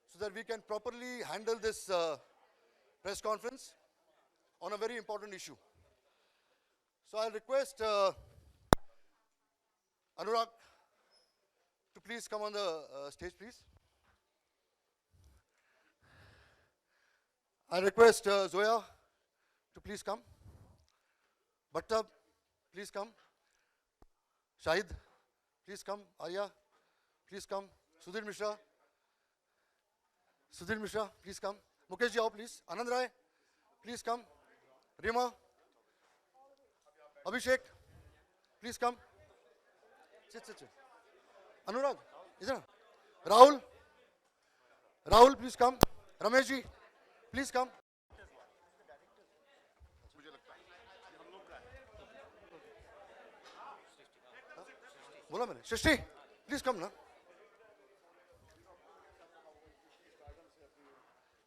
so that we can properly handle this press conference on a very important issue. So I'll request Anurag to please come on the stage, please. I request Zoya to please come. Bhattab, please come. Shahid, please come. Arya, please come. Sudhir Mishra, please come. Mukesh ji, please. Anand Rai, please come. Rima, Abhishek, please come. Sit. Anurag, idhar. Rahul, please come. Ramesh ji, please come. बोला मैंने सृष्टि please come ना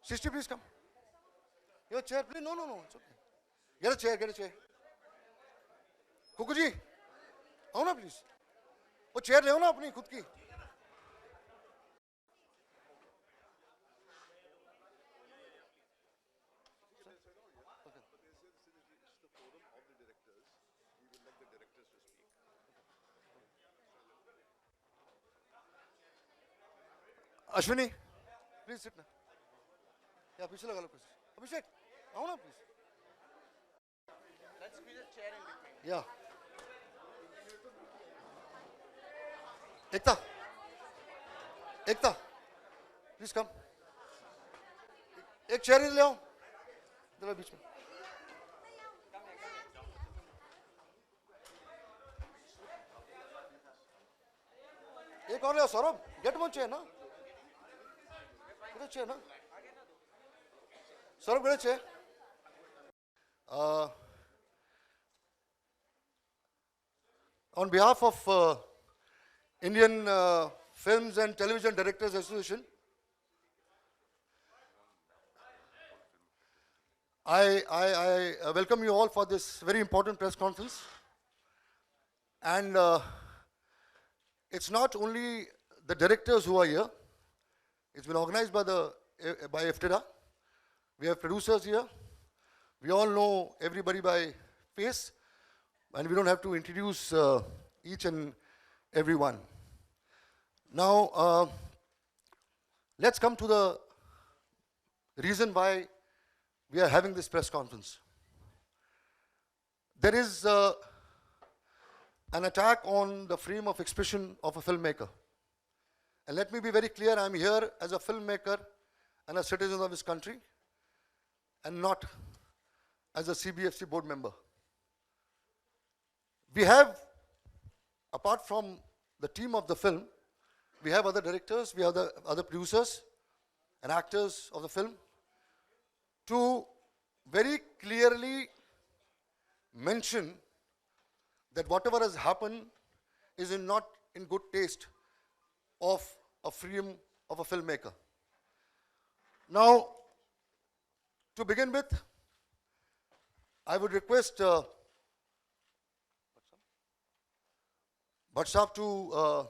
Srishti please come your chair please no it's okay get a chair Kuku ji आओ ना please वो chair ले ना अपनी खुद की Ashwini, please sit now. Yeah, पीछे लगा लो please. Abhishek, आओ ना please. Let's squeeze a chair in between. Yeah. Ekta, please come. एक चेयर ले आओ. इधर बीच में. एक और ले आओ सौरभ. Get one chair ना. Chair, no? Saurabh, get a chair. On behalf of Indian Films and Television Directors Association, I welcome you all for this very important press conference. And it's not only the directors who are here. It's been organized by FTIDA. We have producers here. We all know everybody by face, and we don't have to introduce each and every one. Now, let's come to the reason why we are having this press conference. There is an attack on the freedom of expression of a filmmaker. And let me be very clear, I'm here as a filmmaker and a citizen of this country, and not as a CBFC board member. We have, apart from the team of the film, we have other directors, we have other producers and actors of the film to very clearly mention that whatever has happened is not in good taste of a freedom of a filmmaker. Now, to begin with, I would request Bhatt Sahab to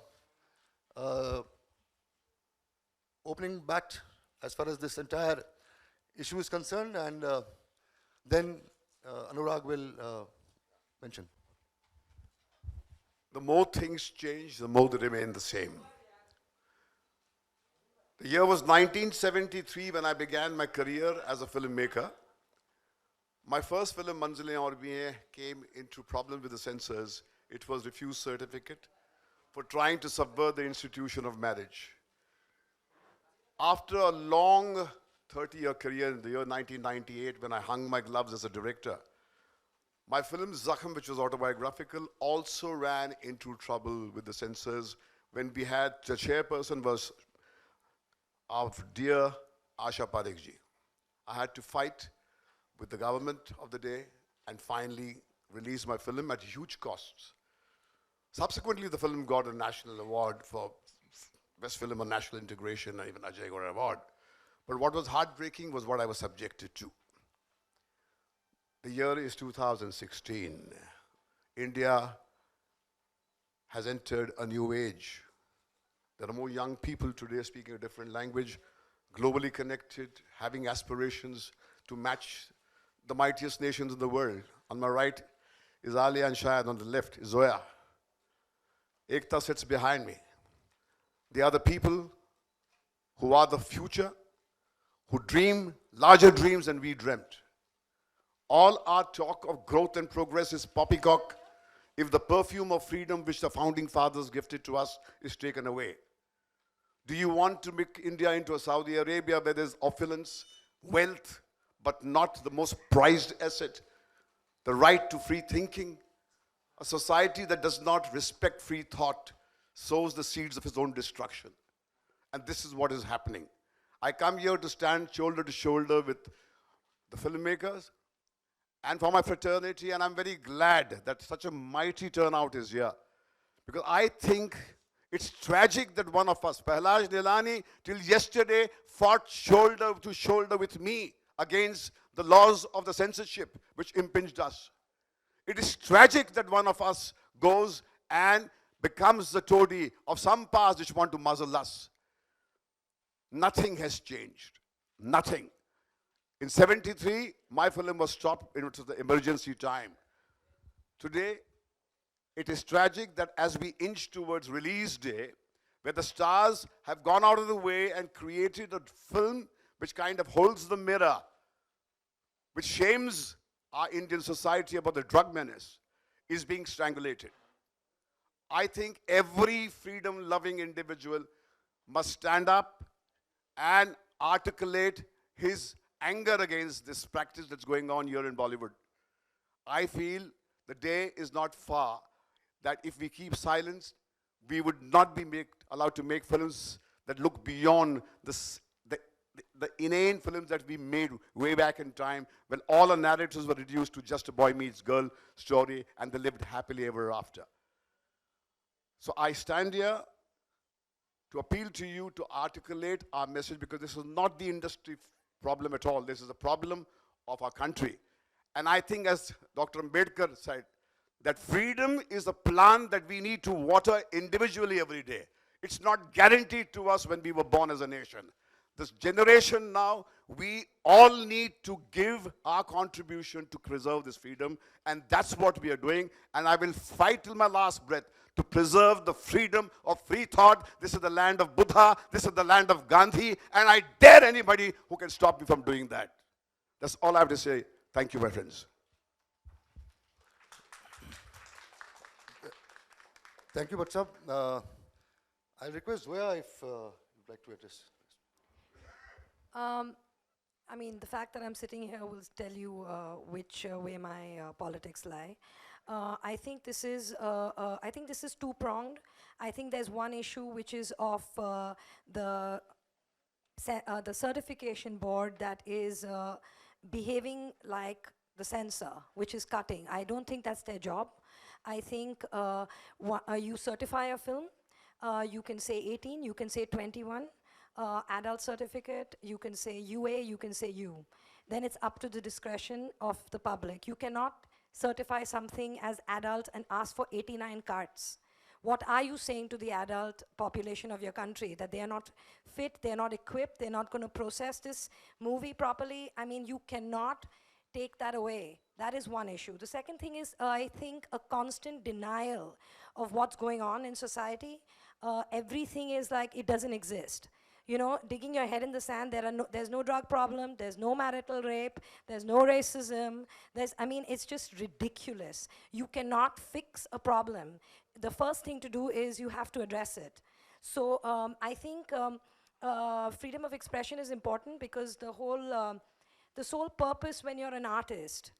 opening bat as far as this entire issue is concerned, and then Anurag will mention. The more things change, the more they remain the same. The year was 1973 when I began my career as a filmmaker. My first film, Manzilein Aur Bhi Hain, came into problem with the censors. It was refused certificate for trying to subvert the institution of marriage. After a long 30-year career in the year 1998, when I hung my gloves as a director, my film Zakham, which was autobiographical, also ran into trouble with the censors when we had the chairperson was our dear Asha Parekh ji. I had to fight with the government of the day and finally release my film at huge costs. Subsequently, the film got a national award for Best Film on National Integration and even Ajay Gora Award. But what was heartbreaking was what I was subjected to. The year is 2016. India has entered a new age. There are more young people today speaking a different language, globally connected, having aspirations to match the mightiest nations in the world. On my right is Alia and Shahid, on the left is Zoya. Ekta sits behind me. They are the people who are the future, who dream larger dreams than we dreamt. All our talk of growth and progress is poppycock if the perfume of freedom which the founding fathers gifted to us is taken away. Do you want to make India into a Saudi Arabia where there's opulence, wealth, but not the most prized asset, the right to free thinking? A society that does not respect free thought sows the seeds of its own destruction. And this is what is happening. I come here to stand shoulder to shoulder with the filmmakers and for my fraternity, and I'm very glad that such a mighty turnout is here. Because I think it's tragic that one of us, Pahlaj Nilani, till yesterday fought shoulder to shoulder with me against the laws of the censorship which impinged us. It is tragic that one of us goes and becomes the toady of some powers which want to muzzle us. Nothing has changed. Nothing. In 73, my film was stopped. It was the emergency time. Today, it is tragic that as we inch towards release day, where the stars have gone out of the way and created a film which kind of holds the mirror, which shames our Indian society about the drug menace, is being strangulated. I think every freedom-loving individual must stand up and articulate his anger against this practice that's going on here in Bollywood. I feel the day is not far that if we keep silence, we would not be allowed to make films that look beyond the inane films that we made way back in time when all our narratives were reduced to just a boy meets girl story and they lived happily ever after. So I stand here to appeal to you to articulate our message, because this is not the industry problem at all. This is a problem of our country. And I think, as Dr. Ambedkar said, that freedom is a plant that we need to water individually every day. It's not guaranteed to us when we were born as a nation. This generation now, we all need to give our contribution to preserve this freedom, and that's what we are doing. And I will fight till my last breath to preserve the freedom of free thought. This is the land of Buddha, this is the land of Gandhi, and I dare anybody who can stop me from doing that. That's all I have to say. Thank you, my friends. Thank you, Bhatt Sahab. I'll request Zoya if you'd like to address. I mean, the fact that I'm sitting here will tell you which way my politics lie. I think this is two-pronged. I think there's one issue which is of the certification board that is behaving like the censor, which is cutting. I don't think that's their job. I think you certify a film, you can say 18, you can say 21, adult certificate, you can say UA, you can say U. Then it's up to the discretion of the public. You cannot certify something as adult and ask for 89 cards. What are you saying to the adult population of your country? That they are not fit, they're not equipped, they're not going to process this movie properly? I mean, you cannot take that away. That is one issue. The second thing is, I think, a constant denial of what's going on in society. Everything is like it doesn't exist. You know, digging your head in the sand, there's no drug problem, there's no marital rape, there's no racism, I mean, it's just ridiculous. You cannot fix a problem. The first thing to do is you have to address it. So I think freedom of expression is important, because the sole purpose when you're an artist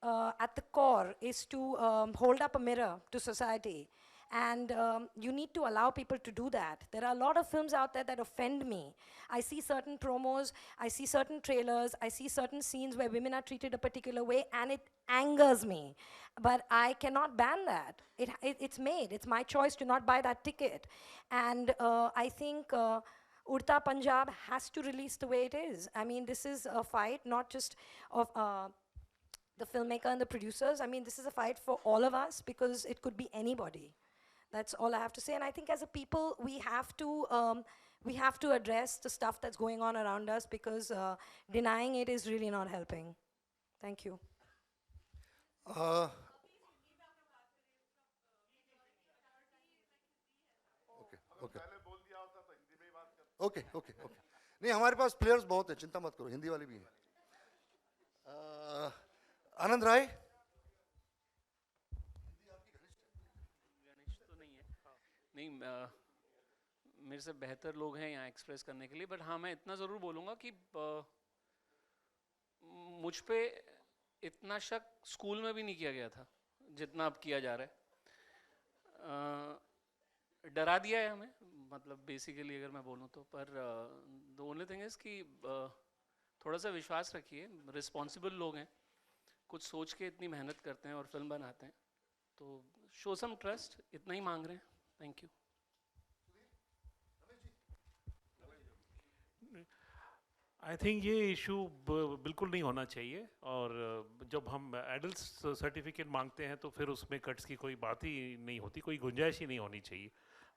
at the core is to hold up a mirror to society And you need to allow people to do that. There are a lot of films out there that offend me. I see certain promos, I see certain trailers, I see certain scenes where women are treated a particular way, and it angers me. But I cannot ban that. It's made. It's my choice to not buy that ticket. And I think Urta Punjab has to release the way it is. I mean, this is a fight not just of the filmmaker and the producers. I mean, this is a fight for all of us because it could be anybody. That's all I have to say. And I think as a people, we have to address the stuff that's going on around us because denying it is really not helping. Thank you. Okay okay okay नहीं, हमारे पास players बहुत हैं, चिंता मत करो, हिंदी वाले भी हैं. आनंद राय. गणेश तो नहीं है, नहीं मेरे से बेहतर लोग हैं यहाँ एक्सप्रेस करने के लिए. बट हाँ, मैं इतना ज़रूर बोलूँगा कि मुझ पे इतना शक स्कूल में भी नहीं किया गया था जितना अब किया जा रहा है. डरा दिया है हमें, मतलब बेसिकली अगर मैं बोलूँ तो. पर द ओनली थिंग इज़ कि थोड़ा सा विश्वास रखिए, रिस्पॉन्सिबल लोग हैं, कुछ सोच के इतनी मेहनत करते हैं और फिल्म बनाते हैं, तो शो सम ट्रस्ट, इतना ही मांग रहे हैं. Thank you. आई थिंक ये इशू बिल्कुल नहीं होना चाहिए. और जब हम एडल्ट सर्टिफिकेट मांगते हैं तो फिर उसमें कट्स की कोई बात ही नहीं होती, कोई गुंजाइश ही नहीं होनी चाहिए.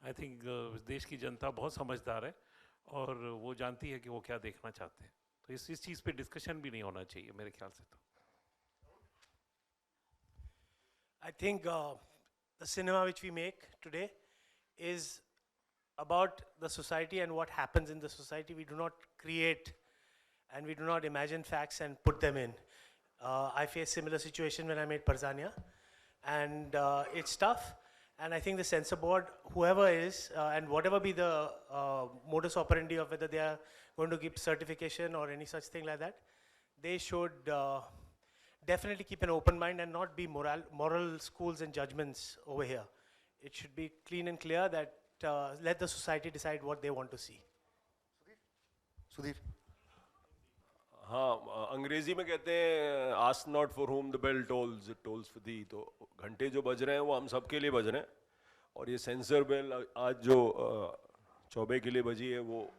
आई थिंक देश की जनता बहुत समझदार है और वो जानती है कि वो क्या देखना चाहते हैं, तो इस चीज़ पे डिस्कशन भी नहीं होना चाहिए मेरे ख्याल से. तो I think the cinema which we make today is about the society and what happens in the society. We do not create and we do not imagine facts and put them in. I faced similar situation when I made Parzania, and it's tough. And I think the censor board, whoever is, and whatever be the modus operandi of whether they are going to give certification or any such thing like that, they should definitely keep an open mind and not be moral schools and judgments over here. It should be clean and clear that let the society decide what they want to see. Sudhir. हाँ, अंग्रेजी में कहते हैं ask not for whom the bell tolls, it tolls for thee. तो घंटे जो बज रहे हैं वो हम सब के लिए बज रहे हैं. और ये सेंसर बेल आज जो चौबे के लिए बजी है वो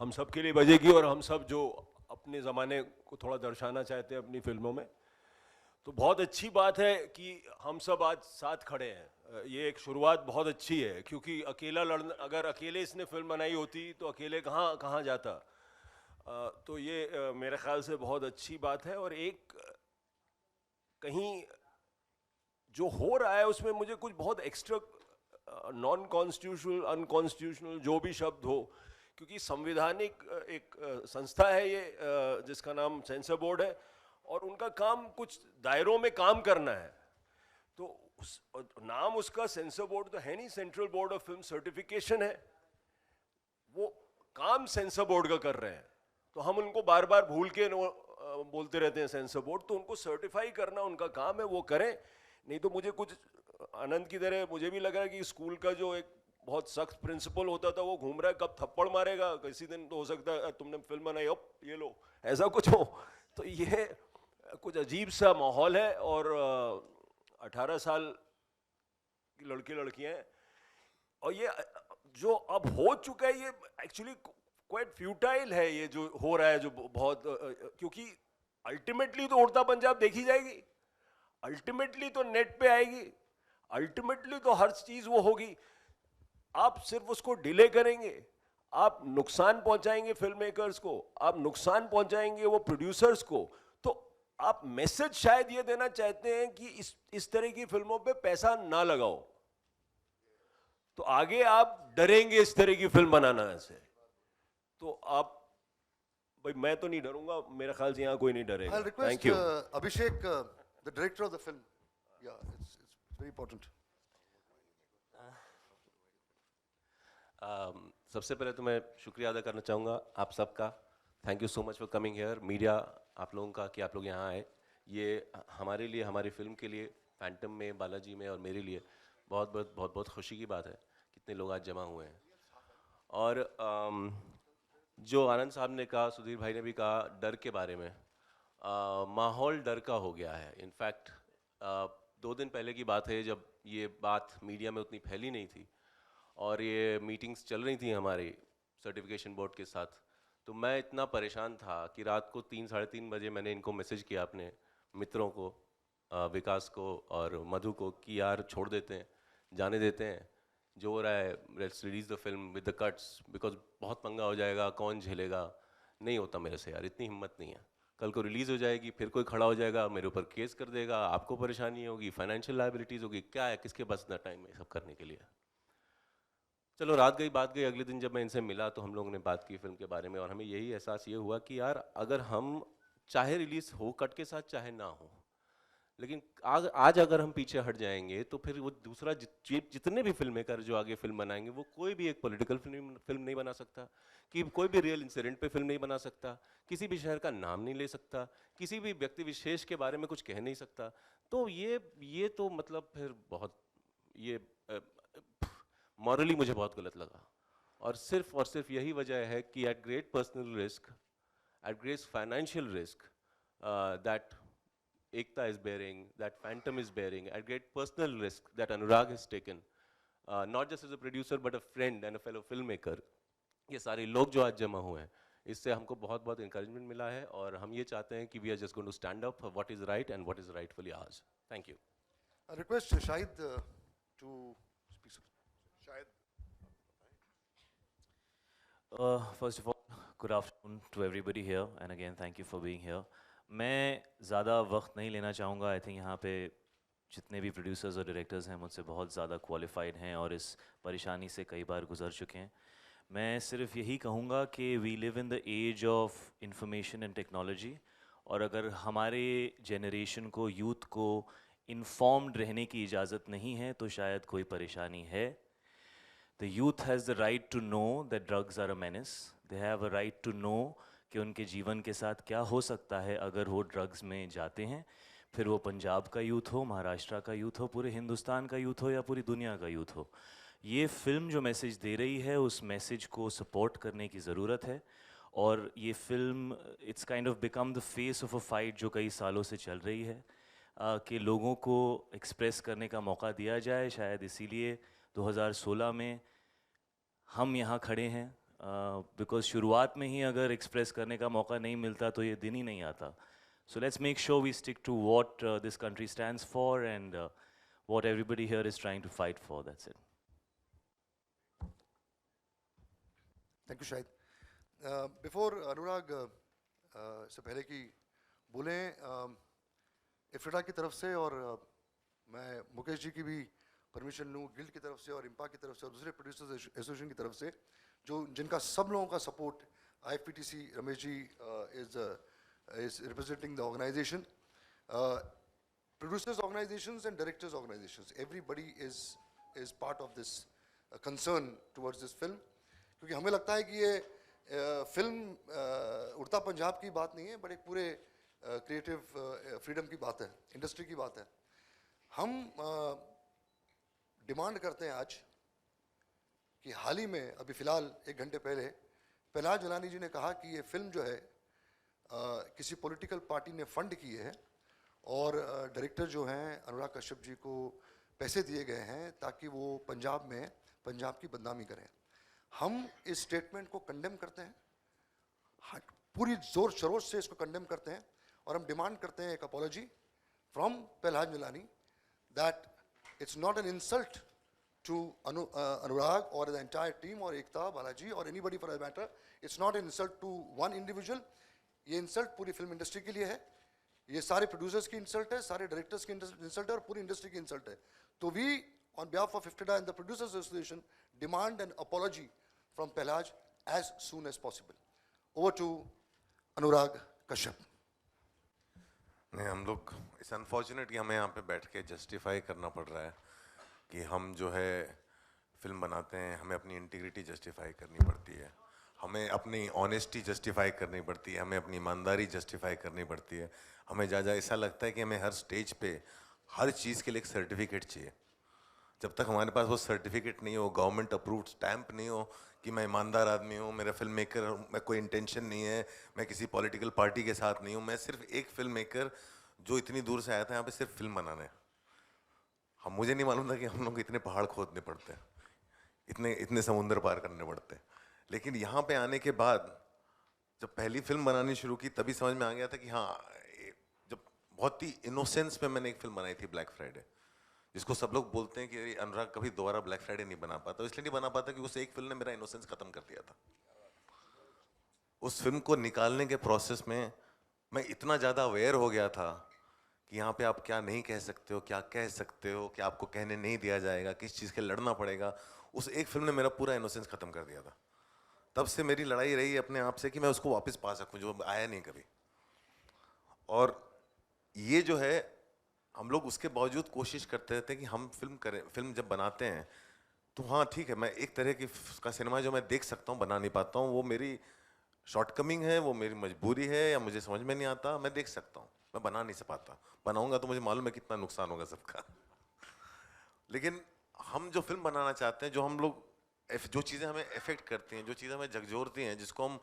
हम सब के लिए बजेगी. और हम सब जो अपने ज़माने को थोड़ा दर्शाना चाहते हैं अपनी फिल्मों में, तो बहुत अच्छी बात है कि हम सब आज साथ खड़े हैं. ये एक शुरुआत बहुत अच्छी है, क्योंकि अकेला लड़ना, अगर अकेले इसने फिल्म बनाई होती तो अकेले कहाँ जाता. तो ये मेरे ख्याल से बहुत अच्छी बात है. और एक कहीं जो हो रहा है उसमें मुझे कुछ बहुत एक्स्ट्रा नॉन कॉन्स्टिट्यूशनल, अनकॉन्स्टिट्यूशनल जो भी शब्द हो, क्योंकि संवैधानिक एक संस्था है ये जिसका नाम सेंसर बोर्ड है, और उनका काम कुछ दायरों में काम करना है. तो नाम उसका सेंसर बोर्ड तो है नहीं, central board of film certification है. वो काम सेंसर बोर्ड का कर रहे हैं, तो हम उनको बार बार भूल के बोलते रहते हैं सेंसर बोर्ड. तो उनको सर्टिफाई करना उनका काम है, वो करें. नहीं तो मुझे कुछ आनंद की तरह मुझे भी लगा कि स्कूल का जो एक बहुत सख्त प्रिंसिपल होता था वो घूम रहा है, कब थप्पड़ मारेगा. किसी दिन तो हो सकता है तुमने फिल्म बनाई, अब ये लो, ऐसा कुछ हो. तो ये कुछ अजीब सा माहौल है. और 18 साल की लड़के लड़कियां हैं, और ये जो अब हो चुका है ये एक्चुअली क्वाइट फ्यूटाइल है. ये जो हो रहा है जो बहुत, क्योंकि अल्टीमेटली तो उड़ता पंजाब देखी जाएगी, अल्टीमेटली तो नेट पे आएगी, अल्टीमेटली तो हर चीज वो होगी. आप सिर्फ उसको डिले करेंगे, आप नुकसान पहुंचाएंगे फिल्म मेकर्स को, आप नुकसान पहुंचाएंगे वो प्रोड्यूसर्स को. तो आप मैसेज शायद ये देना चाहते हैं कि इस तरह की फिल्मों पे पैसा ना लगाओ, तो आगे आप डरेंगे इस तरह की फिल्म बनाना से. तो आप भाई, मैं तो नहीं डरूंगा, मेरे ख्याल से यहाँ कोई नहीं डरेगा. I'll request thank you. Abhishek, the director of the film. Yeah, it's very important. सबसे पहले तो मैं शुक्रिया अदा करना चाहूँगा आप सबका. Thank you so much for coming here. Media आप लोगों का कि आप लोग यहाँ आए, ये हमारे लिए, हमारी फिल्म के लिए, फैंटम में, बालाजी में और मेरे लिए बहुत बहुत खुशी की बात है कितने लोग आज जमा हुए हैं। और जो आनंद साहब ने कहा, सुधीर भाई ने भी कहा डर के बारे में, माहौल डर का हो गया है। इनफैक्ट 2 दिन पहले की बात है जब ये बात मीडिया में उतनी फैली नहीं थी और ये मीटिंग्स चल रही थी हमारी सर्टिफिकेशन बोर्ड के साथ, तो मैं इतना परेशान था कि रात को 3-3:30 बजे मैंने इनको मैसेज किया अपने मित्रों को, विकास को और मधु को, कि यार छोड़ देते हैं, जाने देते हैं, जो हो रहा है, let's release the film with the cuts, because बहुत पंगा हो जाएगा, कौन झेलेगा। नहीं होता मेरे से यार, इतनी हिम्मत नहीं है। कल को रिलीज़ हो जाएगी, फिर कोई खड़ा हो जाएगा, मेरे ऊपर केस कर देगा, आपको परेशानी होगी, फाइनेंशियल लायबिलिटीज़ होगी, क्या है, किसके पास इतना टाइम है सब करने के लिए। चलो रात गई बात गई, अगले दिन जब मैं इनसे मिला तो हम लोगों ने बात की फिल्म के बारे में, और हमें यही एहसास ये हुआ कि यार अगर हम चाहे रिलीज़ हो कट के साथ चाहे ना हो, लेकिन आज अगर हम पीछे हट जाएंगे तो फिर वो दूसरा जितने भी फिल्म मेकर जो आगे फिल्म बनाएंगे वो कोई भी एक पॉलिटिकल फिल्म नहीं बना सकता, कि कोई भी रियल इंसिडेंट पे फिल्म नहीं बना सकता, किसी भी शहर का नाम नहीं ले सकता, किसी भी व्यक्ति विशेष के बारे में कुछ कह नहीं सकता। तो ये तो मतलब फिर बहुत ये मॉरली मुझे बहुत गलत लगा। और सिर्फ यही वजह है कि at great personal risk, at great financial risk, that Ekta is bearing, that Phantom is bearing, at great personal risk that Anurag has taken, not just as a producer but a friend and a fellow filmmaker. ये सारे लोग जो आज जमा हुए हैं, इससे हमको बहुत बहुत encouragement मिला है, और हम ये चाहते हैं कि we are just going to stand up for what is right and what is rightfully ours. Thank you. I request Shahid to speak. शायद First of all, good afternoon to everybody here, and again thank you for being here. मैं ज़्यादा वक्त नहीं लेना चाहूँगा। I think यहाँ पे जितने भी प्रोड्यूसर्स और डायरेक्टर्स हैं मुझसे बहुत ज़्यादा क्वालिफाइड हैं और इस परेशानी से कई बार गुजर चुके हैं। मैं सिर्फ यही कहूँगा कि we live in the age of information and technology, और अगर हमारे जनरेशन को, यूथ को इन्फॉर्म्ड रहने की इजाज़त नहीं है तो शायद कोई परेशानी है। The youth has the right to know that drugs are a menace. They have a right to know कि उनके जीवन के साथ क्या हो सकता है अगर वो ड्रग्स में जाते हैं। फिर वो पंजाब का यूथ हो, महाराष्ट्र का यूथ हो, पूरे हिंदुस्तान का यूथ हो या पूरी दुनिया का यूथ हो, ये फिल्म जो मैसेज दे रही है उस मैसेज को सपोर्ट करने की ज़रूरत है। और ये film it's kind of become the face of a fight जो कई सालों से चल रही है, कि लोगों को एक्सप्रेस करने का मौका दिया जाए। शायद इसीलिए 2016 में हम यहाँ खड़े हैं, बिकॉज शुरुआत में ही अगर एक्सप्रेस करने का मौका नहीं मिलता तो ये दिन ही नहीं आता। So let's make sure we stick to what this country stands for and what everybody here is trying to fight for. That's it. Thank you Shahid. Before Anurag से पहले कि बोलें, इफ्रिटा की तरफ से और मैं मुकेश जी की भी परमिशन लूँ, गिल्ड की तरफ से और इम्पा की तरफ से और दूसरे प्रोड्यूसर्स एसोसिएशन की तरफ से, जो जिनका सब लोगों का support, IFPTC Ramesh ji is representing the organization, producers organizations and directors organizations, everybody is part of this concern towards this film, क्योंकि हमें लगता है कि ये फिल्म उड़ता पंजाब की बात नहीं है, बट एक पूरे क्रिएटिव फ्रीडम की बात है, इंडस्ट्री की बात है। हम डिमांड करते हैं आज कि हाल ही में, अभी फ़िलहाल 1 घंटे पहले, पहलाज जिलानी जी ने कहा कि ये फिल्म जो है किसी पॉलिटिकल पार्टी ने फंड की है और डायरेक्टर जो हैं अनुराग कश्यप जी को पैसे दिए गए हैं ताकि वो पंजाब में पंजाब की बदनामी करें। हम इस स्टेटमेंट को कंडेम करते हैं, पूरी ज़ोर शरोर से इसको कंडेम करते हैं, और हम डिमांड करते हैं एक apology from Pahlaj Jilani, that it's not an insult to Anurag or the entire team or Ekta, Balaji or anybody for that matter. It's not an insult to one individual. ये insult पूरी film industry के लिए है, ये सारे producers की insult है, सारे directors की insult है और पूरी industry की insult है। तो we on behalf of IFTDA and the Producers Association demand an apology from Pehlaj as soon as possible. Over to Anurag Kashyap. नहीं, हम लोग इस अनफॉर्चुनेट कि हमें यहाँ पे बैठ के जस्टिफाई करना पड़ रहा है कि हम जो है फिल्म बनाते हैं, हमें अपनी इंटीग्रिटी जस्टिफाई करनी पड़ती है, हमें अपनी ऑनेस्टी जस्टिफाई करनी पड़ती है, हमें अपनी ईमानदारी जस्टिफाई करनी पड़ती है। हमें जा ऐसा लगता है कि हमें हर स्टेज पे हर चीज़ के लिए एक सर्टिफिकेट चाहिए। जब तक हमारे पास वो सर्टिफिकेट नहीं हो, गवर्नमेंट अप्रूव्ड स्टैंप नहीं हो कि मैं ईमानदार आदमी हूँ, मेरा फिल्म मेकर, मैं कोई इंटेंशन नहीं है, मैं किसी पॉलिटिकल पार्टी के साथ नहीं हूँ, मैं सिर्फ एक फिल्म मेकर जो इतनी दूर से आया था यहाँ पे सिर्फ फिल्म बनाने। हम मुझे नहीं मालूम था कि हम लोग इतने पहाड़ खोदने पड़ते हैं, इतने इतने समुंदर पार करने पड़ते हैं। लेकिन यहाँ पे आने के बाद जब पहली फिल्म बनानी शुरू की तभी समझ में आ गया था कि हाँ, जब बहुत ही इनोसेंस में मैंने एक फिल्म बनाई थी ब्लैक फ्राइडे, जिसको सब लोग बोलते हैं कि अनुराग कभी दोबारा ब्लैक फ्राइडे नहीं बना पाता, इसलिए नहीं बना पाता कि उस एक फिल्म ने मेरा इनोसेंस खत्म कर दिया था। उस फिल्म को निकालने के प्रोसेस में मैं इतना ज़्यादा अवेयर हो गया था कि यहाँ पे आप क्या नहीं कह सकते हो, क्या कह सकते हो, क्या आपको कहने नहीं दिया जाएगा, किस चीज़ के लड़ना पड़ेगा। उस एक फिल्म ने मेरा पूरा इनोसेंस खत्म कर दिया था। तब से मेरी लड़ाई रही अपने आप से कि मैं उसको वापस पा सकूं, जो आया नहीं कभी। और ये जो है, हम लोग उसके बावजूद कोशिश करते रहते हैं कि हम फिल्म करें। फिल्म जब बनाते हैं तो हाँ ठीक है, मैं एक तरह की का सिनेमा जो मैं देख सकता हूँ, बना नहीं पाता हूँ, वो मेरी शॉर्टकमिंग है, वो मेरी मजबूरी है, या मुझे समझ में नहीं आता, मैं देख सकता हूँ, मैं बना नहीं पाता। बनाऊंगा तो मुझे मालूम है कितना नुकसान होगा सबका। लेकिन हम जो फिल्म बनाना चाहते हैं, जो हम लोग जो चीज़ें हमें अफेक्ट करती हैं, जो चीज़ें हमें झकझोरती हैं, जिसको हम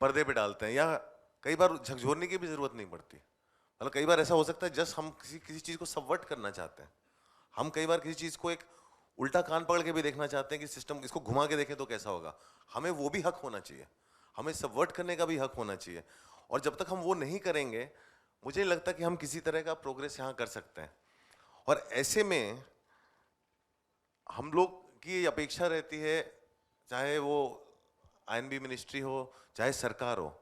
पर्दे पे डालते हैं, या कई बार झकझोरने की भी ज़रूरत नहीं पड़ती। मतलब कई बार ऐसा हो सकता है जस्ट हम किसी चीज़ को सबवर्ट करना चाहते हैं। हम कई बार किसी चीज़ को एक उल्टा कान पकड़ के भी देखना चाहते हैं कि सिस्टम इसको घुमा के देखें तो कैसा होगा। हमें वो भी हक होना चाहिए, हमें सबवर्ट करने का भी हक होना चाहिए। और जब तक हम वो नहीं करेंगे, मुझे नहीं लगता कि हम किसी तरह का प्रोग्रेस यहाँ कर सकते हैं। और ऐसे में हम लोग की अपेक्षा रहती है, चाहे वो आईएनबी मिनिस्ट्री हो, चाहे सरकार हो,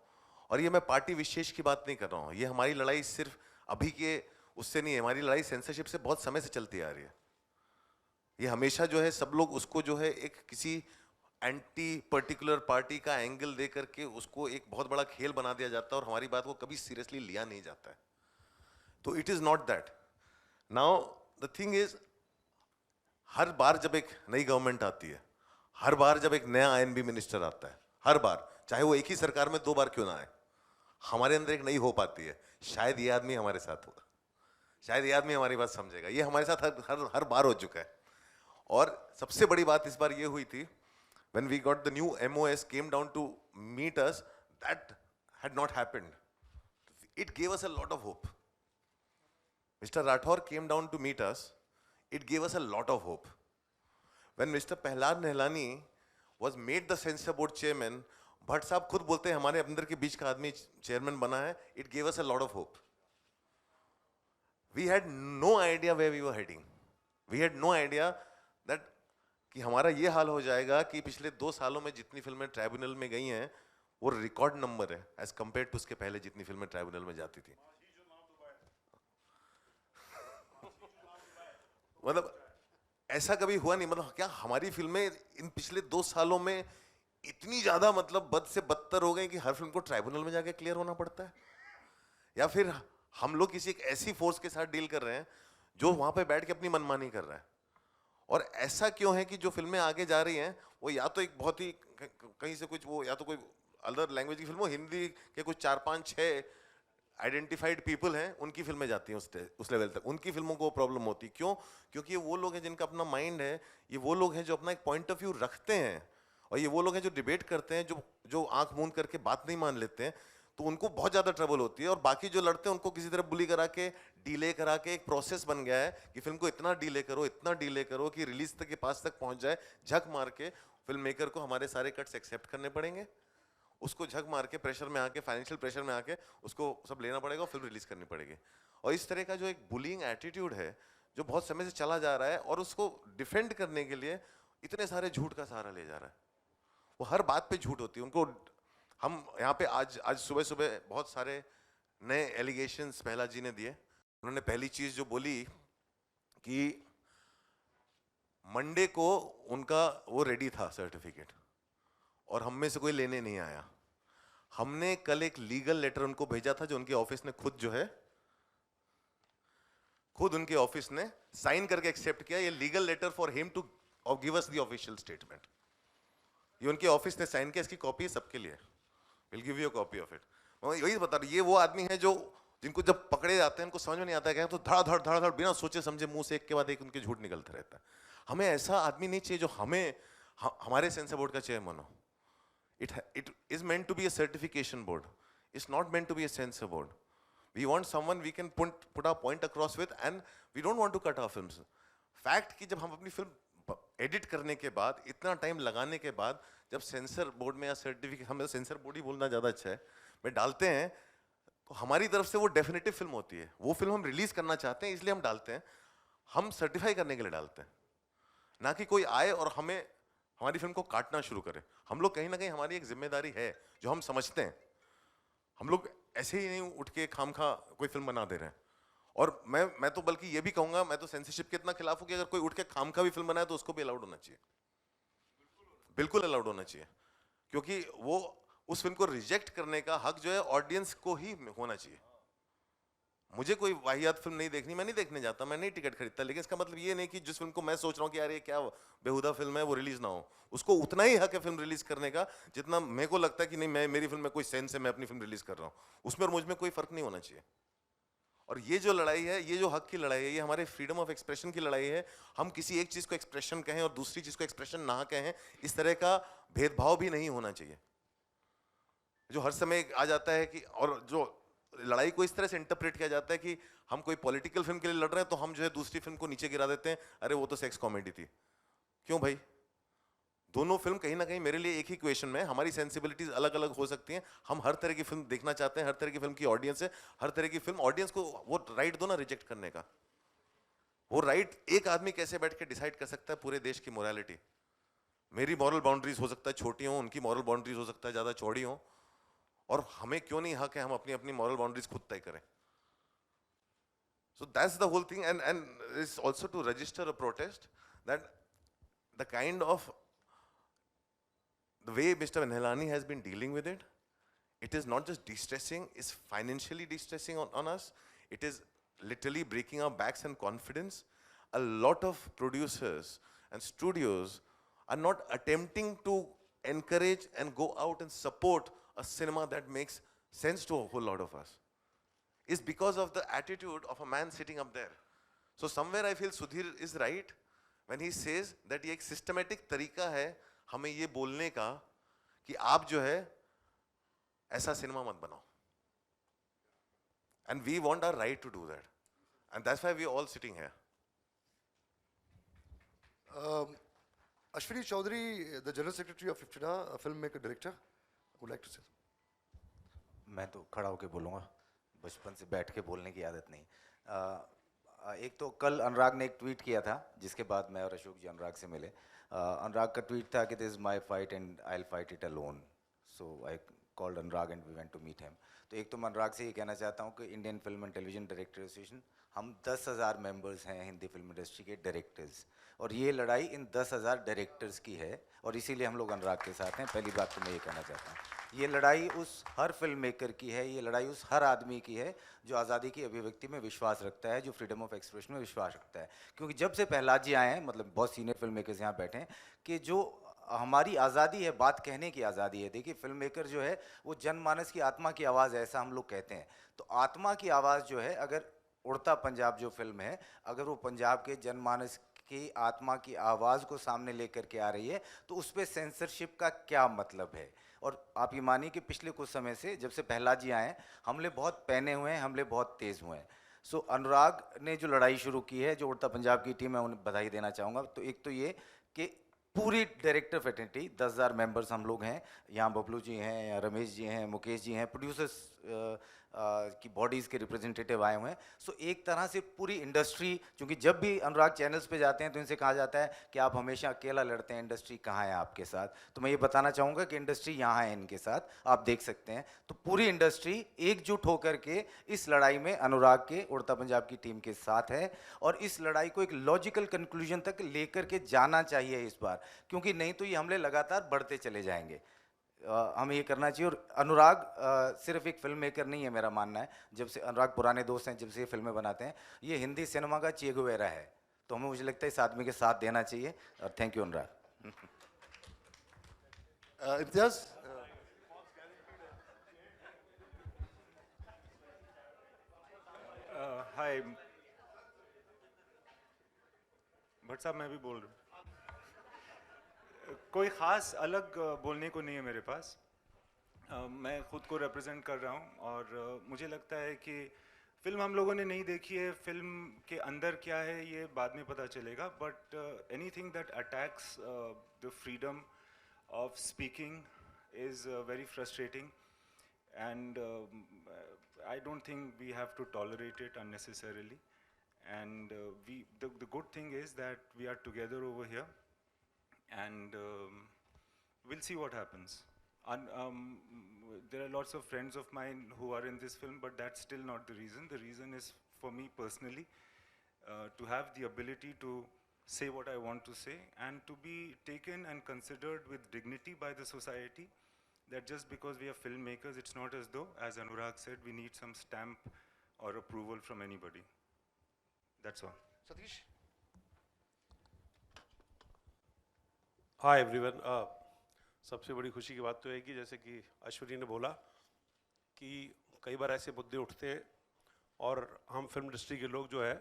और ये मैं पार्टी विशेष की बात नहीं कर रहा हूँ, ये हमारी लड़ाई सिर्फ अभी के उससे नहीं है, हमारी लड़ाई सेंसरशिप से बहुत समय से चलती आ रही है। ये हमेशा जो है सब लोग उसको जो है एक किसी एंटी पर्टिकुलर पार्टी का एंगल दे करके उसको एक बहुत बड़ा खेल बना दिया जाता है और हमारी बात को कभी सीरियसली लिया नहीं जाता है। तो it is not that. Now the thing is, हर बार जब एक नई गवर्नमेंट आती है, हर बार जब एक नया आईएनबी मिनिस्टर आता है, हर बार, चाहे वो एक ही सरकार में 2 बार क्यों ना आए, हमारे अंदर एक नई होप आती है, शायद ये आदमी हमारे साथ होगा, शायद ये आदमी हमारी बात समझेगा। ये हमारे साथ हर बार हो चुका है। और सबसे बड़ी बात इस बार ये हुई थी, when we got the new MOS came down to meet us, that had not happened. It gave us a lot of hope. Mr. Rathore came down to meet us. It gave us a lot of hope. When Mr. Prahlad Nehlani was made the censor board chairman, Bhatt साहब खुद बोलते हैं हमारे अंदर के बीच का आदमी chairman बना है. It gave us a lot of hope. We had no idea where we were heading. We had no idea that कि हमारा ये हाल हो जाएगा कि पिछले 2 सालों में जितनी फिल्में ट्राइब्यूनल में गई हैं वो रिकॉर्ड नंबर है एज कंपेयर टू उसके पहले जितनी फिल्में ट्राइब्यूनल में जाती थी. मतलब ऐसा कभी हुआ नहीं. मतलब क्या हमारी फिल्में इन पिछले 2 सालों में इतनी ज्यादा मतलब बद से बदतर हो गई कि हर फिल्म को ट्राइब्यूनल में जाके क्लियर होना पड़ता है, या फिर हम लोग किसी एक ऐसी फोर्स के साथ डील कर रहे हैं जो वहां पे बैठ के अपनी मनमानी कर रहा है. और ऐसा क्यों है कि जो फिल्में आगे जा रही हैं वो या तो एक बहुत ही कहीं से कुछ वो या तो कोई अदर लैंग्वेज की फिल्म हो, हिंदी के कुछ 4-5-6 आइडेंटिफाइड पीपल हैं उनकी फिल्में जाती हैं उस लेवल तक. उनकी फिल्मों को प्रॉब्लम होती है. क्यों? क्योंकि ये वो लोग हैं जिनका अपना माइंड है, ये वो लोग हैं जो अपना एक पॉइंट ऑफ व्यू रखते हैं, और ये वो लोग हैं जो डिबेट करते हैं, जो आंख मूंद करके बात नहीं मान लेते हैं. तो उनको बहुत ज़्यादा ट्रबल होती है. और बाकी जो लड़ते हैं उनको किसी तरह बुली करा के डीले करा के एक प्रोसेस बन गया है कि फिल्म को इतना डीले करो कि रिलीज तक के पास तक पहुंच जाए. झक मार के फिल्म मेकर को हमारे सारे कट्स एक्सेप्ट करने पड़ेंगे, उसको झक मार के प्रेशर में आके, फाइनेंशियल प्रेशर में आके उसको सब लेना पड़ेगा और फिल्म रिलीज करनी पड़ेगी. और इस तरह का जो एक बुलिंग एटीट्यूड है जो बहुत समय से चला जा रहा है, और उसको डिफेंड करने के लिए इतने सारे झूठ का सहारा ले जा रहा है. वो हर बात पे झूठ होती है. उनको हम यहाँ पे आज सुबह बहुत सारे नए एलिगेशंस प्रहलाद जी ने दिए. उन्होंने पहली चीज जो बोली कि मंडे को उनका वो रेडी था सर्टिफिकेट और हम में से कोई लेने नहीं आया. हमने कल एक लीगल लेटर उनको भेजा था जो उनके ऑफिस ने खुद उनके ऑफिस ने साइन करके एक्सेप्ट किया. ये legal letter for him to give us the official statement. ये उनके ऑफिस ने साइन किया. इसकी कॉपी है सबके लिए. Will give you a copy of it. मैं वही बता रहा हूं, ये वो आदमी है जो जिनको जब पकड़े जाते हैं उनको समझ में नहीं आता है, तो धड़ धड़ बिना सोचे समझे मुंह से एक के बाद एक उनके झूठ निकलते रहता है. हमें ऐसा आदमी नहीं चाहिए जो हमारे सेंसर बोर्ड का चेयरमैन हो. It is meant to be a certification board. It's not meant to be a censor board. We want someone we can put our point across with, and we don't want to cut our films. Fact कि जब हम अपनी film edit करने के बाद, इतना time लगाने के बाद, जब सेंसर बोर्ड में या सर्टिफिकेट, हमें सेंसर बोर्ड ही बोलना ज़्यादा अच्छा है, में डालते हैं, तो हमारी तरफ से वो डेफिनेटिव फिल्म होती है. वो फिल्म हम रिलीज करना चाहते हैं, इसलिए हम डालते हैं. हम सर्टिफाई करने के लिए डालते हैं, ना कि कोई आए और हमें हमारी फिल्म को काटना शुरू करे. हम लोग कहीं ना कहीं, हमारी एक जिम्मेदारी है जो हम समझते हैं. हम लोग ऐसे ही नहीं उठ के खामखा कोई फिल्म बना दे रहे हैं. और मैं तो बल्कि ये भी कहूंगा, मैं तो सेंसरशिप के इतना खिलाफ हूं कि अगर कोई उठ के खामखा भी फिल्म बनाए तो उसको भी अलाउड होना चाहिए. बिल्कुल अलाउड होना चाहिए, क्योंकि वो उस फिल्म को रिजेक्ट करने का हक जो है ऑडियंस को ही होना चाहिए. मुझे कोई वाहियात फिल्म नहीं देखनी, मैं नहीं देखने जाता, मैं नहीं टिकट खरीदता. लेकिन इसका मतलब ये नहीं कि जिस फिल्म को मैं सोच रहा हूँ कि यार ये क्या बेहुदा फिल्म है, वो रिलीज ना हो. उसको उतना ही हक है फिल्म रिलीज करने का जितना मेरे को लगता है कि नहीं, मेरी फिल्म में कोई सेंस है, मैं अपनी फिल्म रिलीज कर रहा हूँ. उसमें और मुझ में कोई फर्क नहीं होना चाहिए. और ये जो लड़ाई है, ये जो हक की लड़ाई है, ये हमारे फ्रीडम ऑफ एक्सप्रेशन की लड़ाई है. हम किसी एक चीज को एक्सप्रेशन कहें और दूसरी चीज को एक्सप्रेशन ना कहें, इस तरह का भेदभाव भी नहीं होना चाहिए जो हर समय आ जाता है. कि और जो लड़ाई को इस तरह से इंटरप्रेट किया जाता है कि हम कोई पॉलिटिकल फिल्म के लिए लड़ रहे हैं तो हम जो है दूसरी फिल्म को नीचे गिरा देते हैं. अरे वो तो सेक्स कॉमेडी थी. क्यों भाई? दोनों फिल्म कहीं ना कहीं मेरे लिए एक ही क्वेश्चन में. हमारी सेंसिबिलिटीज अलग अलग हो सकती हैं. हम हर तरह की फिल्म देखना चाहते हैं, हर तरह की फिल्म की ऑडियंस है, हर तरह की फिल्म ऑडियंस को वो राइट दो ना रिजेक्ट करने का. वो राइट एक आदमी कैसे बैठ के डिसाइड कर सकता है पूरे देश की मोरालिटी? मेरी मॉरल बाउंड्रीज हो सकता है छोटी हो, उनकी मॉरल बाउंड्रीज हो सकता है ज्यादा चौड़ी हो. और हमें क्यों नहीं हक है हम अपनी अपनी मॉरल बाउंड्रीज खुद तय करें? So that's the whole thing, and it's also to register a protest that the kind of the way Mr. Nehlani has been dealing with it, it is not just distressing, it's financially distressing on us. It is literally breaking our backs and confidence. A lot of producers and studios are not attempting to encourage and go out and support a cinema that makes sense to a whole lot of us. Is because of the attitude of a man sitting up there. So somewhere I feel Sudhir is right when he says that ये एक systematic तरीका है हमें ये बोलने का कि आप जो है ऐसा सिनेमा मत बनाओ. And we want our right to do that. And that's why we are all sitting here. Ashwini Chaudhary, the General Secretary of IFFTDA, a filmmaker director, would like to say. मैं तो खड़ा होकर बोलूँगा, बचपन से बैठ के बोलने की आदत नहीं. एक तो कल अनुराग ने एक ट्वीट किया था जिसके बाद मैं और अशोक जी अनुराग से मिले. अनुराग का ट्वीट था कि this is my fight and I will fight it alone. So I called Anurag and we went to meet him. तो एक तो मैं अनुराग से ये कहना चाहता हूँ कि Indian film and television director association, हम 10,000 मेंबर्स हैं हिंदी फिल्म इंडस्ट्री के डायरेक्टर्स, और ये लड़ाई इन 10,000 डायरेक्टर्स की है और इसीलिए हम लोग अनुराग के साथ हैं. पहली बात तो मैं ये कहना चाहता हूँ, ये लड़ाई उस हर फिल्म मेकर की है, ये लड़ाई उस हर आदमी की है जो आज़ादी की अभिव्यक्ति में विश्वास रखता है, जो फ्रीडम ऑफ एक्सप्रेशन में विश्वास रखता है. क्योंकि जब से प्रहलाद जी आए हैं, मतलब बहुत सीनियर फिल्म मेकर्स यहाँ बैठे हैं, कि जो हमारी आज़ादी है, बात कहने की आज़ादी है. देखिए फिल्म मेकर जो है वो जनमानस की आत्मा की आवाज़ है, ऐसा हम लोग कहते हैं. तो आत्मा की आवाज़ जो है, अगर उड़ता पंजाब जो फिल्म है, अगर वो पंजाब के जनमानस की आत्मा की आवाज़ को सामने लेकर के आ रही है तो उस पर सेंसरशिप का क्या मतलब है? और आप ये मानिए कि पिछले कुछ समय से जब से प्रहलाद जी आए हैं, हमले बहुत पहने हुए हैं, हमले बहुत तेज़ हुए हैं. सो अनुराग ने जो लड़ाई शुरू की है, जो उड़ता पंजाब की टीम है, उन्हें बधाई देना चाहूँगा. तो एक तो ये कि पूरी डायरेक्टर फैटर्निटी 10,000 मेंबर्स हम लोग हैं. यहाँ बबलू जी हैं, रमेश जी हैं, मुकेश जी हैं, प्रोड्यूसर्स की बॉडीज़ के रिप्रेजेंटेटिव आए हुए हैं. सो एक तरह से पूरी इंडस्ट्री, क्योंकि जब भी अनुराग चैनल्स पे जाते हैं तो इनसे कहा जाता है कि आप हमेशा अकेला लड़ते हैं, इंडस्ट्री कहाँ है आपके साथ. तो मैं ये बताना चाहूँगा कि इंडस्ट्री यहाँ है इनके साथ, आप देख सकते हैं. तो पूरी इंडस्ट्री एकजुट होकर के इस लड़ाई में अनुराग के उड़ता पंजाब की टीम के साथ है, और इस लड़ाई को एक लॉजिकल कंक्लूजन तक लेकर के जाना चाहिए इस बार, क्योंकि नहीं तो ये हमले लगातार बढ़ते चले जाएंगे. हमें ये करना चाहिए. और अनुराग सिर्फ एक फिल्म मेकर नहीं है, मेरा मानना है. जब से अनुराग पुराने दोस्त हैं, जब से ये फिल्में बनाते हैं, ये हिंदी सिनेमा का चे गुवेरा है. तो हमें, मुझे लगता है इस आदमी के साथ देना चाहिए. और thank you Anurag. Imtiaz. Hi, Bhatt साहब मैं भी बोल रहा हूँ। कोई ख़ास अलग बोलने को नहीं है मेरे पास। मैं ख़ुद को रिप्रेजेंट कर रहा हूँ और मुझे लगता है कि फ़िल्म हम लोगों ने नहीं देखी है, फ़िल्म के अंदर क्या है ये बाद में पता चलेगा, but anything that attacks the freedom of speaking is very frustrating, and I don't think we have to tolerate it unnecessarily. And the good thing is that we are together over here, and we'll see what happens. There are lots of friends of mine who are in this film, but that's still not the reason. The reason is for me personally to have the ability to say what I want to say and to be taken and considered with dignity by the society, that just because we are filmmakers, it's not as though, as Anurag said, we need some stamp or approval from anybody. That's all. Satish? Hi everyone. सबसे बड़ी खुशी की बात तो है कि जैसे कि अश्विनी ने बोला कि कई बार ऐसे मुद्दे उठते हैं और हम फिल्म इंडस्ट्री के लोग जो है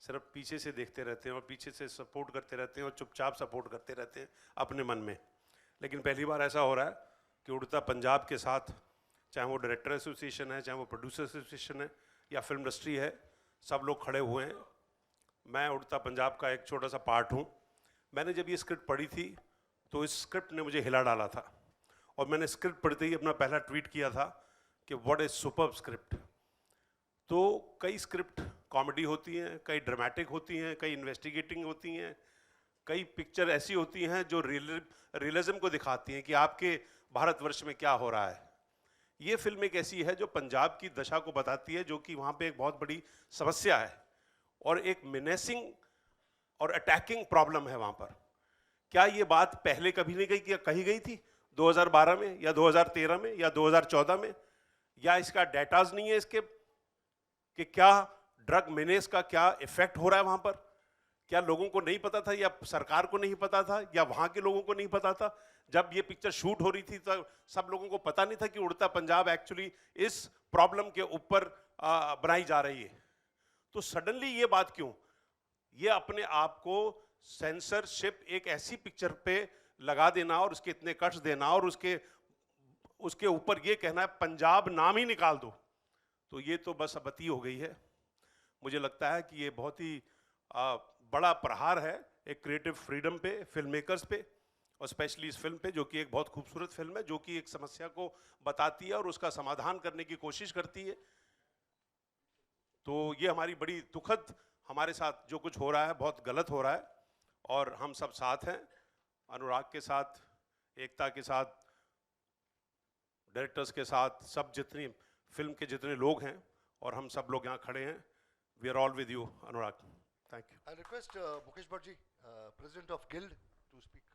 सिर्फ पीछे से देखते रहते हैं और पीछे से सपोर्ट करते रहते हैं और चुपचाप सपोर्ट करते रहते हैं अपने मन में। लेकिन पहली बार ऐसा हो रहा है कि उड़ता पंजाब के साथ, चाहे वो डायरेक्टर एसोसिएशन है, चाहे वो प्रोड्यूसर एसोसिएशन है या फिल्म इंडस्ट्री है, सब लोग खड़े हुए हैं। मैं उड़ता पंजाब का एक छोटा सा पार्ट हूँ। मैंने जब ये स्क्रिप्ट पढ़ी थी तो इस स्क्रिप्ट ने मुझे हिला डाला था और मैंने स्क्रिप्ट पढ़ते ही अपना पहला ट्वीट किया था कि व्हाट इज सुपर्ब स्क्रिप्ट। तो कई स्क्रिप्ट कॉमेडी होती हैं, कई ड्रामेटिक होती हैं, कई इन्वेस्टिगेटिंग होती हैं, कई पिक्चर ऐसी होती हैं जो रियलिज्म को दिखाती हैं कि आपके भारतवर्ष में क्या हो रहा है। ये फिल्म एक ऐसी है जो पंजाब की दशा को बताती है, जो कि वहाँ पे एक बहुत बड़ी समस्या है और एक मिनेसिंग और अटैकिंग प्रॉब्लम है वहाँ पर। क्या ये बात पहले कभी नहीं कही गई थी 2012 में या 2013 में या 2014 में? या इसका डेटाज नहीं है इसके कि क्या ड्रग मिनेस का क्या इफेक्ट हो रहा है वहाँ पर? क्या लोगों को नहीं पता था या सरकार को नहीं पता था या वहाँ के लोगों को नहीं पता था? जब ये पिक्चर शूट हो रही थी तो सब लोगों को पता नहीं था कि उड़ता पंजाब एक्चुअली इस प्रॉब्लम के ऊपर बनाई जा रही है। तो सडनली ये बात क्यों? ये अपने आप को सेंसरशिप एक ऐसी पिक्चर पे लगा देना और उसके इतने कट्स देना और उसके ऊपर ये कहना है पंजाब नाम ही निकाल दो, तो ये तो बस अबती हो गई है। मुझे लगता है कि ये बहुत ही बड़ा प्रहार है एक क्रिएटिव फ्रीडम पे, फिल्म मेकर्स पे और स्पेशली इस फिल्म पे, जो कि एक बहुत खूबसूरत फिल्म है, जो कि एक समस्या को बताती है और उसका समाधान करने की कोशिश करती है। तो ये हमारी बड़ी दुखद, हमारे साथ जो कुछ हो रहा है बहुत गलत हो रहा है और हम सब साथ हैं, अनुराग के साथ, एकता के साथ, डायरेक्टर्स के साथ, सब जितनी फिल्म के जितने लोग हैं और हम सब लोग यहाँ खड़े हैं। We are all with you Anurag. Thank you. I request Mukesh Bhatt ji, President of Guild, to speak.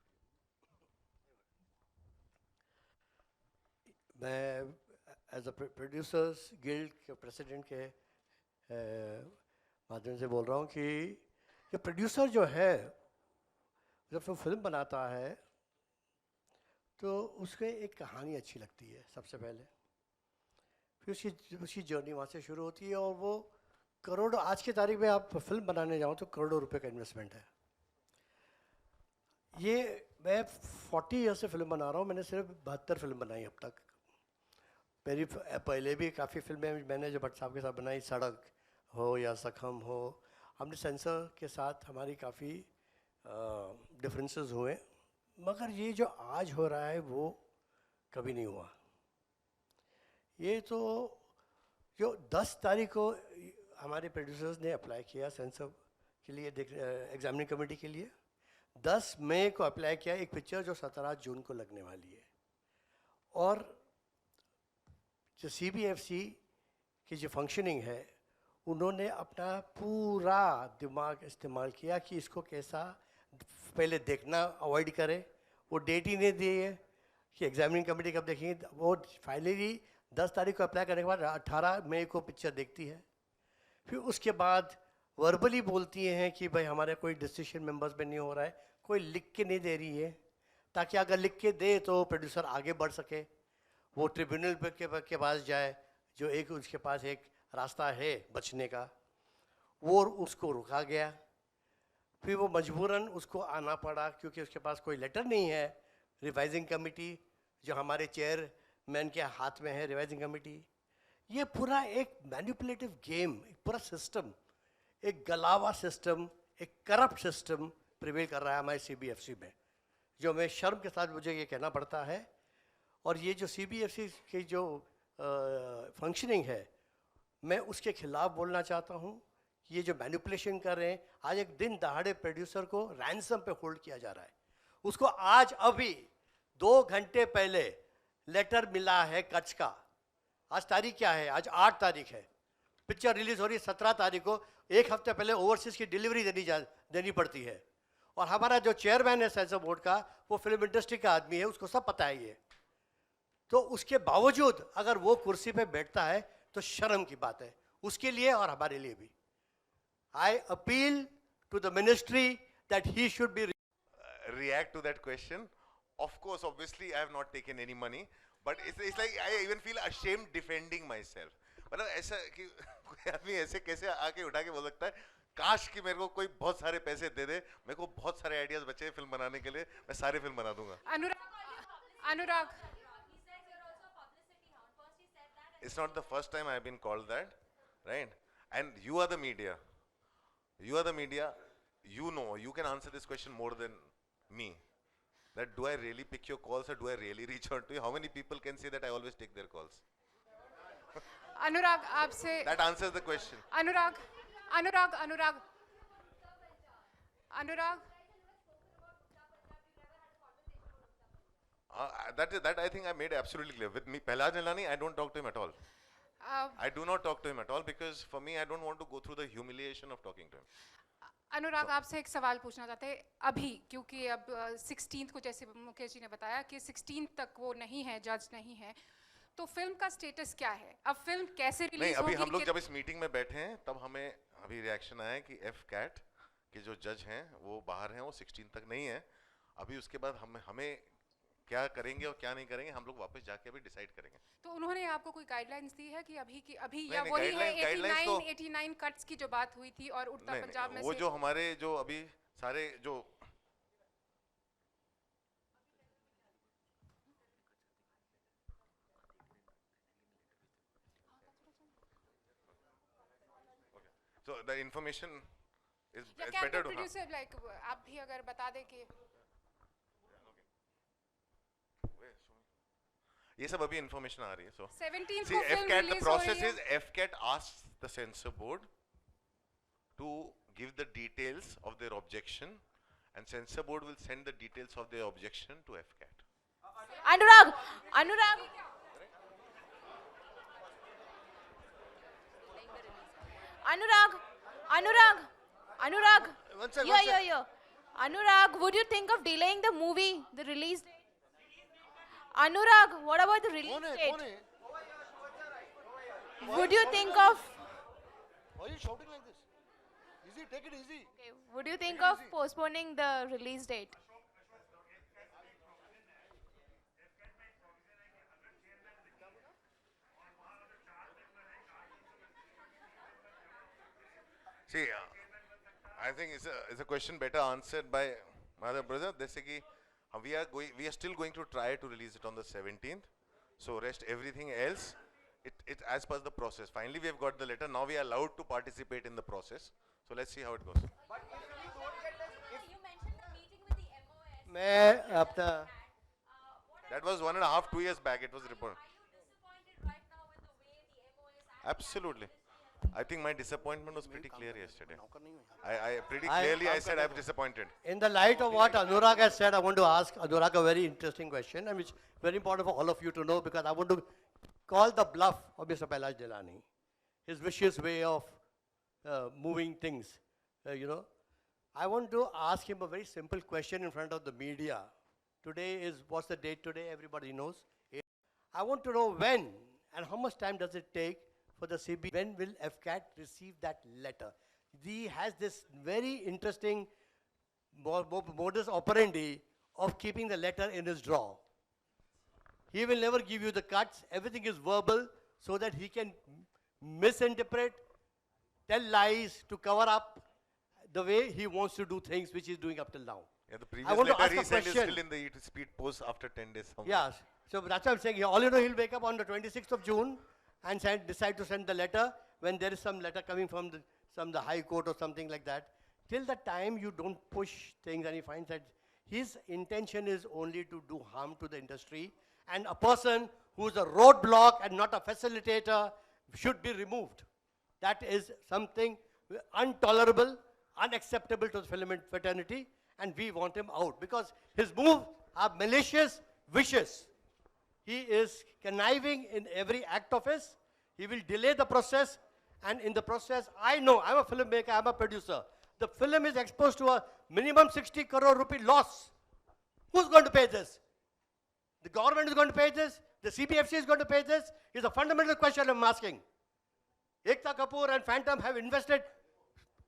मैं एज अ प्रोड्यूसर्स गिल्ड के प्रेसिडेंट के माध्यम से बोल रहा हूँ कि ये प्रोड्यूसर जो है जब वो फिल्म बनाता है तो उसके एक कहानी अच्छी लगती है सबसे पहले, फिर उसकी जर्नी वहाँ से शुरू होती है और वो करोड़ों, आज की तारीख में आप फिल्म बनाने जाओ तो करोड़ों रुपए का इन्वेस्टमेंट है। ये मैं 40 ईयर से फिल्म बना रहा हूँ, मैंने सिर्फ 72 फिल्म बनाई अब तक। मेरी पहले भी काफ़ी फिल्में मैंने जो भट्ट साहब के साथ बनाई, सड़क हो या जख्म हो, हमने सेंसर के साथ हमारी काफ़ी डिफरेंसेस हुए, मगर ये जो आज हो रहा है वो कभी नहीं हुआ। ये तो जो 10 तारीख को हमारे प्रोड्यूसर्स ने अप्लाई किया सेंसर के लिए, एग्जामिनिंग कमेटी के लिए, 10 मई को अप्लाई किया एक पिक्चर जो 17 जून को लगने वाली है। और जो CBFC की जो फंक्शनिंग है, उन्होंने अपना पूरा दिमाग इस्तेमाल किया कि इसको कैसा पहले देखना अवॉइड करें। वो डेट ही नहीं दी है कि एग्जामिनिंग कमेटी कब देखेंगे। वो फाइनली 10 तारीख को अप्लाई करने के बाद 18 मई को पिक्चर देखती है। फिर उसके बाद वर्बली बोलती हैं कि भाई हमारे कोई डिसीजन मेंबर्स में नहीं हो रहा है, कोई लिख के नहीं दे रही है, ताकि अगर लिख के दे तो प्रोड्यूसर आगे बढ़ सके, वो ट्रिब्यूनल के पास जाए, जो एक उसके पास एक रास्ता है बचने का, वो उसको रुका गया। फिर वो मजबूरन उसको आना पड़ा क्योंकि उसके पास कोई लेटर नहीं है। रिवाइजिंग कमेटी जो हमारे चेयरमैन के हाथ में है, रिवाइजिंग कमेटी, ये पूरा एक मैनिपुलेटिव गेम, एक पूरा सिस्टम, एक गलावा सिस्टम, एक करप्ट सिस्टम प्रिवेल कर रहा है हमारे CBFC में, जो मैं शर्म के साथ मुझे ये कहना पड़ता है। और ये जो CBFC की जो फंक्शनिंग है, मैं उसके खिलाफ बोलना चाहता हूँ। ये जो मैनिपुलेशन कर रहे हैं, आज एक दिन दहाड़े प्रोड्यूसर को रैंसम पे होल्ड किया जा रहा है। उसको आज अभी 2 घंटे पहले लेटर मिला है कट्स का। आज तारीख क्या है? आज 8 तारीख है। पिक्चर रिलीज हो रही है 17 तारीख को। 1 हफ्ते पहले ओवरसीज की डिलीवरी देनी पड़ती है। और हमारा जो चेयरमैन है सेंसर बोर्ड का, वो फिल्म इंडस्ट्री का आदमी है, उसको सब पता है ये। तो उसके बावजूद अगर वो कुर्सी पे बैठता है तो शर्म की बात है उसके लिए और हमारे लिए भी। I appeal to the ministry that he should be react to that question. Of course, obviously, I have not taken any money, but it's like I even feel ashamed defending myself. मतलब ऐसा कि कोई आदमी ऐसे कैसे आके उठा के बोल सकता है, काश कि मेरे को कोई बहुत सारे पैसे दे दे, मेरे को बहुत सारे आइडियाज बचे फिल्म बनाने के लिए, मैं सारे फिल्म बना दूंगा। अनुराग, It's not the first time I've been called that, right? And you are the media. You are the media. You know, you can answer this question more than me. That do I really pick your calls or do I really reach out to you? How many people can say that I always take their calls? अनुराग आपसे That answers the question. Anurag Anurag Anurag Anurag That I think I made absolutely clear. With me, Prahlad Nilani, I don't talk to him at all. I do not talk to him at all because for me, I don't want to go through the humiliation of talking to him. अनुराग आपसे एक सवाल पूछना चाहते हैं अभी, क्योंकि अब 16th को जैसे मुकेश जी ने बताया कि 16th तक वो नहीं है, जज नहीं है, तो फिल्म का स्टेटस क्या है? अब फिल्म कैसे रिलीज नहीं, होगी? अभी हम लोग जब इस मीटिंग में बैठे हैं तब हमें अभी रिएक्शन आया कि FCAT के जो जज हैं वो बाहर हैं, वो 16 तक नहीं है। अभी उसके बाद हमें क्या करेंगे और क्या नहीं करेंगे हम लोग वापस जाके अभी डिसाइड करेंगे। तो उन्होंने आपको कोई गाइडलाइंस दी है कि अभी नहीं, या नहीं, वही है guidelines 89 कट्स की जो बात हुई थी और उड़ता पंजाब में वो से जो हमारे जो अभी सारे जो so the information is better to producer like आप भी अगर बता दें कि ये सब अभी इंफॉर्मेशन आ रही है। सो 17th see, को फिल्म FCAT, the रिलीज हो process रही is है। FCAT asks the censor board to give the details of their objection and censor board will send the details of their objection to FCAT. Anurag Anurag Anurag, Anurag, Anurag. One sec, Yeah, one yeah, sec. yeah. Anurag, would you think of delaying the movie, the release date? Anurag, what about the release कौन है? date? कौन है? Would you think of Why are you shouting like this? Easy, take it easy. would you think of postponing the release date? See, I think it's a question better answered by my other brother. जैसे कि we are still going to try to release it on the 17th. So rest everything else, it as per the process. Finally, we have got the letter. Now we are allowed to participate in the process. So let's see how it goes. मैं अपना That was 1.5, 2 years back. It was reported. Absolutely. I think my disappointment was pretty clear yesterday. I pretty clearly I said I'm disappointed. In the light of what Anurag has said, I want to ask Anurag a very interesting question, and which is very important for all of you to know, because I want to call the bluff of Mr. Prahlad Nilani, his vicious way of moving things, I want to ask him a very simple question in front of the media. Today is, what's the date today? Everybody knows. I want to know when and how much time does it take for the CB, when will FCAT receive that letter? He has this very interesting modus operandi of keeping the letter in his drawer. He will never give you the cuts. Everything is verbal so that he can misinterpret, tell lies to cover up the way he wants to do things, which he's doing up till now. Yeah, the I previous want to letter ask he a sent is question. still in the Eat Speed post after 10 days. somewhere. Yeah, so that's what I'm saying. All you know, he'll wake up on the 26th of June and decide to send the letter when there is some letter coming from the High Court or something like that. Till the time you don't push things and he finds that his intention is only to do harm to the industry, and a person who's a roadblock and not a facilitator should be removed. That is something intolerable, unacceptable to the film fraternity, and we want him out because his moves are malicious, vicious. He is conniving in every act of his. He will delay the process, and in the process, I know, I'm a filmmaker, I'm a producer. The film is exposed to a minimum 60 crore rupee loss. Who's going to pay this? The government is going to pay this? The CPFC is going to pay this? It's a fundamental question I'm asking. Ekta Kapoor and Phantom have invested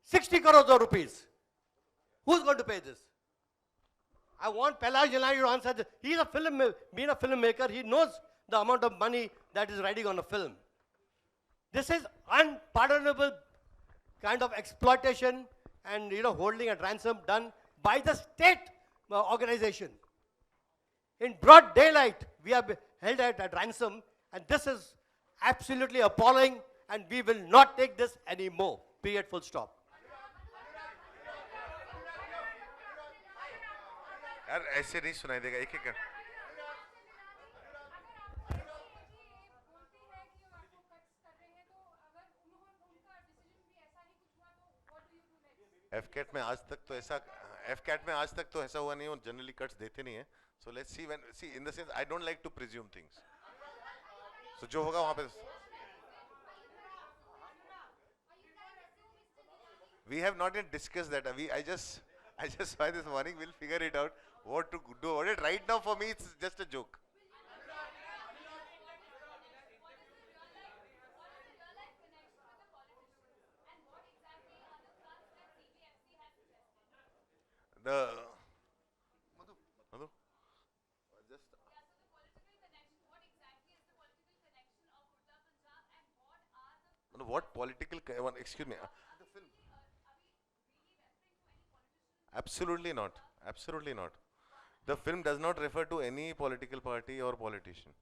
60 crores of rupees. Who's going to pay this? I want Pelaj Jalani to answer this. He's being a filmmaker, he knows the amount of money that is riding on a film. This is unpardonable kind of exploitation and holding at ransom done by the state organization. In broad daylight, we are held at ransom, and this is absolutely appalling, and we will not take this anymore. Period, full stop. यार ऐसे नहीं सुनाई देगा एक एक FCAT में आज तक तो ऐसा हुआ नहीं, और जनरली कट्स देते नहीं है. So let's see in the sense I don't like to presume things. So जो होगा वहाँ पे we have not yet discussed that. I just saw this morning. We'll figure it out what to do. Right now for me it's just a joke. The Madhu? What political? Excuse me. Absolutely not. Absolutely not. The film does not refer to any political party or politician.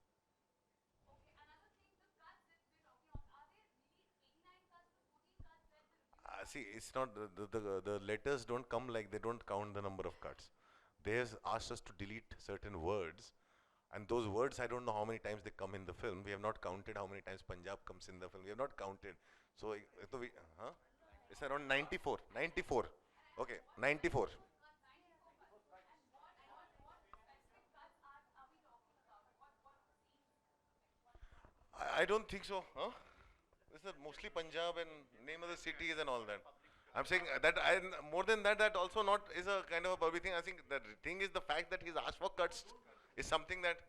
See, it's not the letters don't come like they don't count the number of cuts. They have asked us to delete certain words, and those words I don't know how many times they come in the film. We have not counted how many times Punjab comes in the film. We have not counted. So it's around 94. 94. Okay, 94. I don't think so. Huh? This is mostly Punjab and name of the cities and all that. I'm saying that more than that, that also not is a kind of a public thing. I think the thing is the fact that he's asked for cuts is something that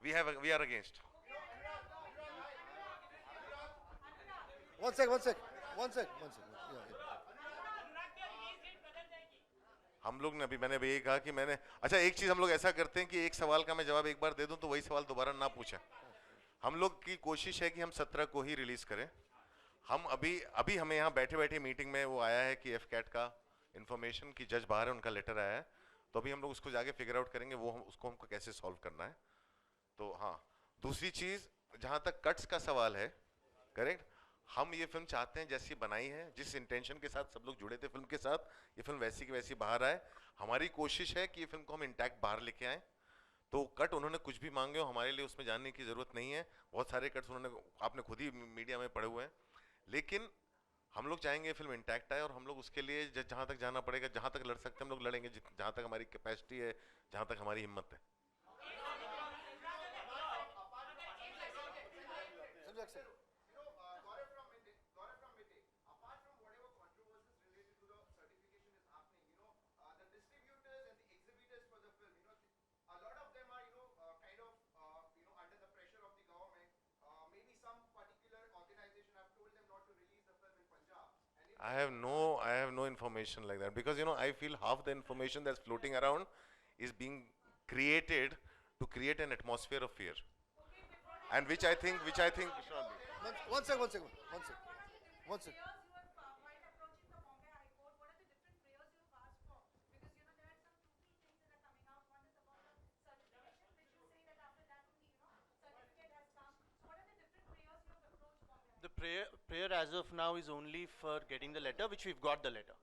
we are against. One sec. Yeah. हम लोग ने मैंने अभी यही कहा कि अच्छा एक चीज हम लोग ऐसा करते हैं कि एक सवाल का मैं जवाब एक बार दे दूं तो वही सवाल दोबारा ना पूछें. हम लोग की कोशिश है कि हम 17 को ही रिलीज करें. हम अभी हमें यहाँ बैठे मीटिंग में वो आया है कि FCAT का इंफॉर्मेशन की जज बाहर है, उनका लेटर आया है, तो अभी हम लोग उसको जाके फिगर आउट करेंगे उसको हमको कैसे सॉल्व करना है. तो हाँ, दूसरी चीज जहाँ तक कट्स का सवाल है, करेक्ट, हम ये फिल्म चाहते हैं जैसी बनाई है, जिस इंटेंशन के साथ सब लोग जुड़े थे फिल्म के साथ, ये फिल्म वैसी की वैसी बाहर आए. हमारी कोशिश है कि ये फिल्म को हम इंटैक्ट बाहर लेके आए. तो कट उन्होंने कुछ भी मांगे हो, हमारे लिए उसमें जानने की जरूरत नहीं है. बहुत सारे कट्स उन्होंने आपने खुद ही मीडिया में पढ़े हुए हैं, लेकिन हम लोग चाहेंगे फिल्म इंटैक्ट आए, और हम लोग उसके लिए जहाँ तक जाना पड़ेगा, जहाँ तक लड़ सकते हैं हम लोग लड़ेंगे, जहाँ तक हमारी कैपेसिटी है, जहाँ तक हमारी हिम्मत है. I have no information like that, because I feel half the information that's floating around is being created to create an atmosphere of fear, and which I think One second. prayer as of now is only for getting the letter, which we've got the letter.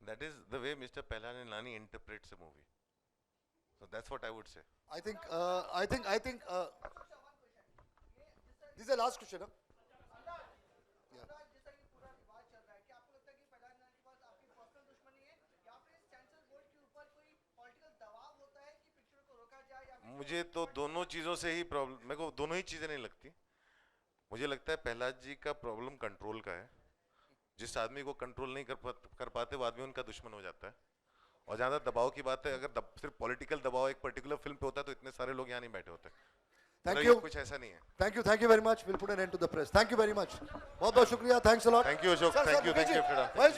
That is the way Mr. Pehlanilani interprets a movie. So that's what I would say. I think, this is the last question, huh? मुझे तो दोनों चीज़ों से ही problem, मेरे को दोनों ही चीज़ें नहीं लगती. मुझे लगता है प्रहलाद जी का प्रॉब्लम कंट्रोल का है. जिस आदमी को कंट्रोल नहीं कर पाते वो आदमी उनका दुश्मन हो जाता है. और जहाँ तक दबाव की बात है, अगर सिर्फ पॉलिटिकल दबाव एक पर्टिकुलर फिल्म पे होता है तो इतने सारे लोग यहाँ नहीं बैठे होते. Thank you. कुछ ऐसा नहीं है. Thank you very much. We'll put an end to the press. Thank you very much. बहुत बहुत शुक्रिया. Thanks a lot. Thank you Ashok. Thank you.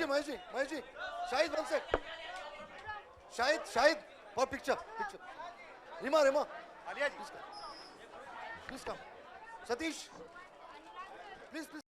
Mahesh ji. Shahid, one sec. Shahid, for picture. Rima. Please come. Satish, please.